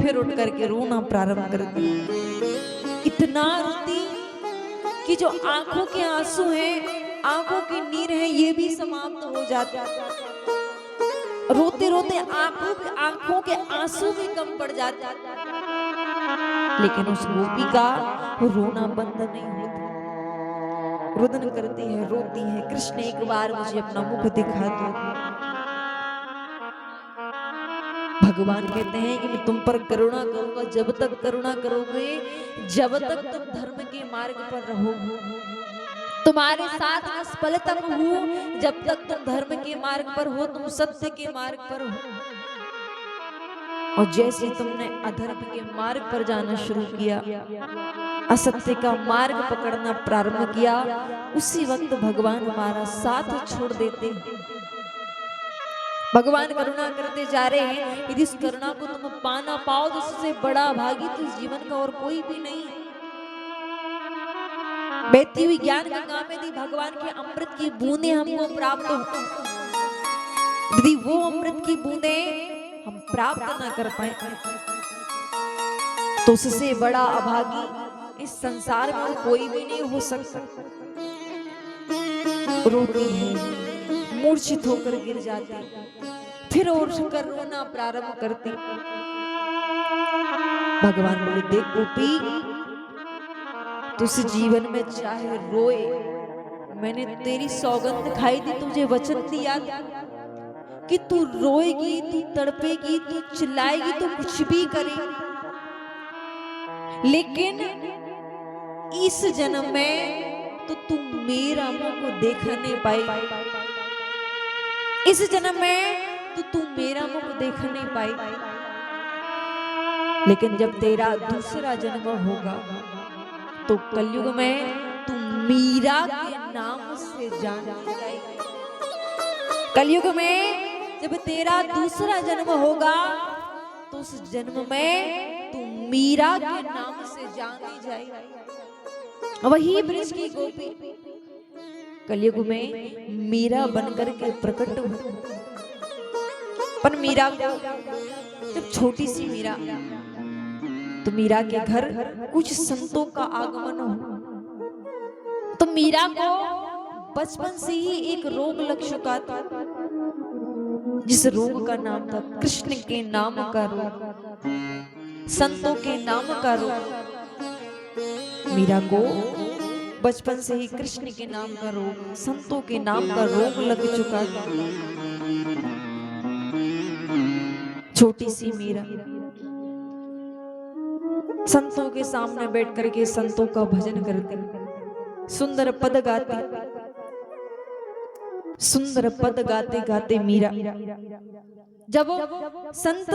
फिर उठ करके रोना प्रारंभ कर दिया। इतना रोती कि जो आंखों के आंसू हैं, आंखों की नीर है, ये भी समाप्त हो जाते। रोते रोते आंखों के आंसू भी कम पड़ जाते, लेकिन उस गोपी का रोना बंद नहीं होता। रुदन करती है, रोती है, कृष्ण एक बार मुझे अपना मुख दिखा दो। भगवान कहते हैं कि मैं तुम पर करुणा करूंगा जब तक करुणा करोगे, जब तक तुम धर्म के मार्ग पर रहोगे। तुम्हारे साथ उस पल तक हूँ जब तक तुम धर्म के मार्ग पर हो, तुम सत्य के मार्ग पर हो। और जैसे तुमने अधर्म के मार्ग पर जाना शुरू किया, असत्य का मार्ग पकड़ना प्रारंभ किया, उसी वक्त भगवान हमारा साथ छोड़ देते हैं। भगवान करुणा करते जा रहे हैं। यदि इस करुणा को तुम पा ना पाओ तो इससे बड़ा भागी तो इस जीवन का और कोई भी नहीं है। बहती हुई ज्ञान गंगा में यदि भगवान के अमृत की बूंदें हमको प्राप्त हो, यदि वो अमृत की बूंदें हम प्राप्त ना कर पाए तो उससे बड़ा अभागी इस संसार में कोई भी नहीं हो सकता। रोती है, मूर्छित होकर गिर जाती, फिर उठकर रोना प्रारंभ करती। भगवान बोले, देख गोपी, तुझ जीवन में चाहे रोए, मैंने तेरी सौगंध खाई थी, तुझे वचन दिया कि तू रोएगी, तू तड़पेगी, तू चिल्लाएगी, तू कुछ भी करेगी, लेकिन इस जन्म में तो तू मेरा मुंह को देख नहीं पाई। इस जन्म में तो तू मेरा मुख देख नहीं पाई, लेकिन जब तेरा दूसरा जन्म होगा तो कलयुग में तू मीरा के नाम से जानी जाएगी। कलयुग में जब तेरा दूसरा जन्म होगा तो उस जन्म में तू मीरा के नाम से जानी जाएगी। वही ब्रज की गोपी कलयुग में मीरा बनकर के प्रकट हुई। पर मीरा को जब छोटी सी मीरा, तो मीरा के घर कुछ संतों का आगमन हो, तो मीरा को बचपन से ही एक रोग लग चुका था, जिस रोग का नाम था कृष्ण के नाम का रोग, संतों के नाम का रोग। मीरा को बचपन से ही कृष्ण के नाम का रोग, संतों के नाम का रोग लग चुका था। छोटी सी मीरा संतों के सामने बैठ करके संतों का भजन करती, सुंदर पद गाती, सुंदर पद गाते गाते मीरा, जब संत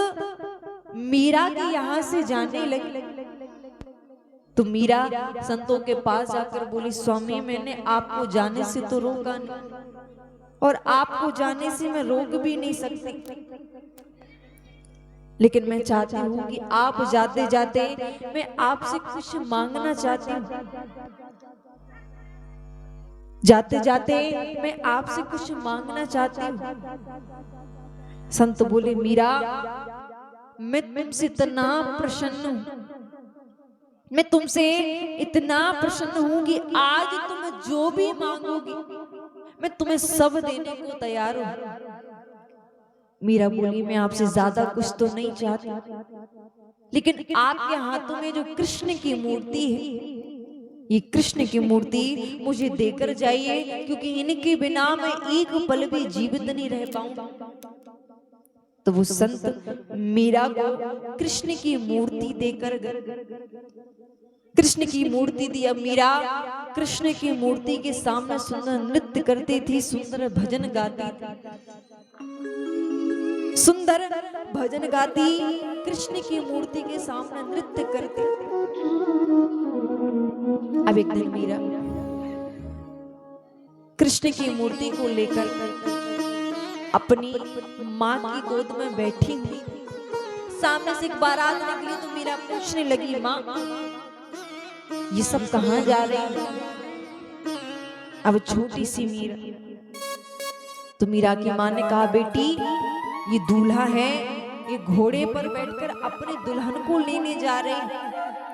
मीरा के यहाँ से जाने लगी तो मीरा संतों के पास जाकर बोली, स्वामी मैंने आपको जाने से तो रोका नहीं, और आपको जाने से मैं रोक भी नहीं सकती, लेकिन मैं चाहती हूँ कि आप जाते जाते मैं आपसे कुछ मांगना चाहती हूँ। जाते जाते मैं आपसे कुछ मांगना चाहती हूँ। संत बोले, मीरा मैं तुमसे इतना प्रसन्न हूँ, मैं तुमसे इतना प्रसन्न हूँ कि आज तुम जो भी मांगोगी मैं तुम्हें सब देने को तैयार हूँ। मीरा बोली, मैं आपसे ज्यादा कुछ तो नहीं चाहती, लेकिन आपके हाथों में जो कृष्ण की मूर्ति है, ये कृष्ण की मूर्ति मुझे देकर जाइए, क्योंकि इनके बिना मैं एक पल भी जीवित नहीं रह पाऊंगा। तो वो संत मीरा को कृष्ण की मूर्ति देकर गए। कृष्ण की मूर्ति दी। अब मीरा कृष्ण की मूर्ति के सामने सुंदर नृत्य करती थी, सुंदर भजन गाती थी, सुंदर भजन गाती, कृष्ण की मूर्ति के सामने नृत्य करती। अब एक दिन मीरा कृष्ण की मूर्ति को लेकर अपनी माँ की गोद में बैठी हुई, सामने से एक बारात निकली तो मीरा पूछने लगी, माँ ये सब कहाँ जा रहे हैं? अब छोटी सी मीरा, तो मीरा की माँ ने कहा, बेटी ये दूल्हा है ये घोड़े पर बैठकर अपने दुल्हन को लेने जा रहे हैं।